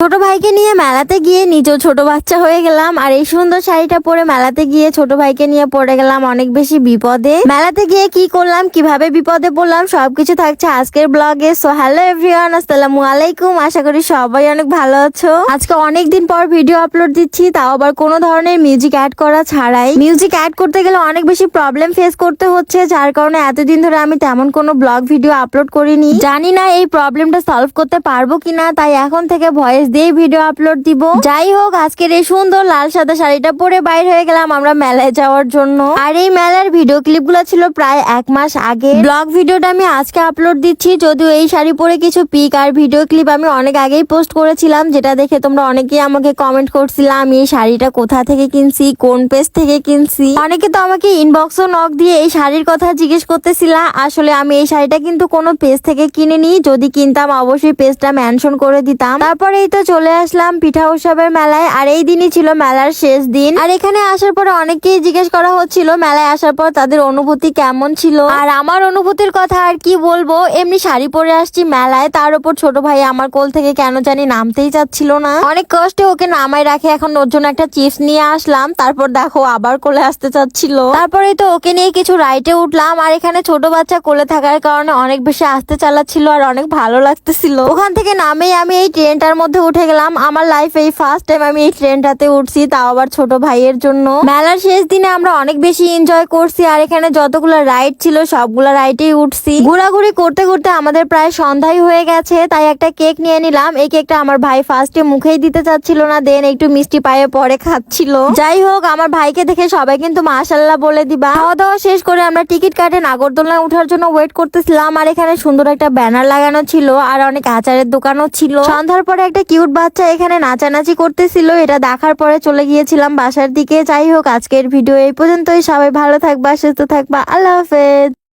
ছোট ভাইকে নিয়ে মেলাতে গিয়ে নিজেও ছোট বাচ্চা হয়ে গেলাম। আর এই সুন্দর শাড়িটা পরে মেলাতে গিয়ে ছোট ভাইকে নিয়ে পড়ে গেলাম অনেক বেশি বিপদে। মেলাতে গিয়ে কি করলাম, কিভাবে বিপদে পড়লাম, সবকিছু থাকছে আজকের ব্লগে। সো হ্যালো এভরিওয়ান, আসসালামু আলাইকুম। আশা করি সবাই অনেক ভালো আছো। আজকে অনেকদিন পর ভিডিও আপলোড দিচ্ছি, তাও আবার কোনো ধরনের মিউজিক অ্যাড করা ছাড়াই। মিউজিক অ্যাড করতে গেলে অনেক বেশি প্রবলেম ফেস করতে হচ্ছে, যার কারণে এতদিন ধরে আমি তেমন কোনো ব্লগ ভিডিও আপলোড করিনি। জানি না এই প্রবলেমটা সলভ করতে পারবো কিনা, তাই এখন থেকে ভয়েস দিয়ে ভিডিও আপলোড দিব। যাই হোক, আজকের এই সুন্দর লাল সাদা শাড়িটা পরে বাইর হয়ে গেলাম আমরা মেলায় যাওয়ার জন্য। আর এই মেলার ভিডিও ক্লিপ গুলো ছিল প্রায় 1 মাস আগে। ব্লগ ভিডিওটা আমি আজকে আপলোড দিচ্ছি, যদিও এই শাড়ি পরে কিছু পিক আর ভিডিও ক্লিপ আমি অনেক আগেই পোস্ট করেছিলাম, যেটা দেখে তোমরা অনেকেই আমাকে কমেন্ট করছিলাম আমি এই শাড়িটা কোথা থেকে কিনছি, কোন পেজ থেকে কিনছি। অনেকে তো আমাকে ইনবক্সও নক দিয়ে এই শাড়ির কথা জিজ্ঞেস করতেছিলা। আসলে আমি এই শাড়িটা কিন্তু কোনো পেজ থেকে কিনিনি, যদি কিনতাম অবশ্যই পেজটা মেনশন করে দিতাম। তারপরে এই তো চলে আসলাম পিঠা উৎসবের মেলায়। আর এই দিনই ছিল মেলার শেষ দিন। আর এখানে আসার পরে অনেকেই জিজ্ঞেস করা হচ্ছিল মেলায় আসার পর তাদের অনুভূতি কেমন ছিল। আর আমার অনুভূতির কথা আর কি বলবো, এমনি শাড়ি পরে আসছি মেলায়, তার উপর ছোট ভাই আমার কোল থেকে কেন জানি নামতেই চাচ্ছিল না। অনেক কষ্টে ওকে নামাই রাখে এখন ওর জন্য একটা চিপস নিয়ে আসলাম। তারপর দেখো আবার কোলে আসতে চাচ্ছিল। তারপরে তো ওকে নিয়ে কিছু রাইডে উঠলাম। আর এখানে ছোট বাচ্চা কোলে থাকার কারণে অনেক বেশি আসতে চালাচ্ছিল আর অনেক ভালো লাগতেছিল। ওখান থেকে নামেই আমি এই ট্রেনটার মধ্যে উঠে গেলাম। আমার লাইফে এই ফার্স্ট টাইম আমি এই ট্রেনটাতে উঠছি, তাও আবার ছোট ভাইয়ের জন্য। মেলার শেষ দিনে আমরা অনেক বেশি এনজয় করছি। আর এখানে যতগুলো রাইড ছিল সবগুলো রাইডেই উঠছি। ঘোরাঘুরি করতে করতে আমাদের প্রায় সন্ধ্যাই হয়ে গেছে, তাই একটা কেক নিয়ে নিলাম। এই কেকটা আমার ভাই ফার্স্টে মুখেই দিতে চাচ্ছিল না, দেন একটু মিষ্টি পায়ে পরে খাচ্ছিল। যাই হোক, আমার ভাইকে দেখে সবাই কিন্তু মাশাআল্লাহ বলে দিবা। খাওয়া দাওয়া শেষ করে আমরা টিকিট কাটে নাগরদোলনায় ওঠার জন্য ওয়েট করতেছিলাম। আর এখানে সুন্দর একটা ব্যানার লাগানো ছিল আর অনেক আচারের দোকানও ছিল। সন্ধ্যার পরে একটা কিউট বাচ্চা এখানে নাচানাচি করতেছিল, এটা দেখার পরে চলে গিয়েছিলাম বাসার দিকে। যাই হোক, আজকের ভিডিও এই পর্যন্তই। সবাই ভালো থাকবা, সুস্থ থাকবা, আল্লাহ হাফেজ।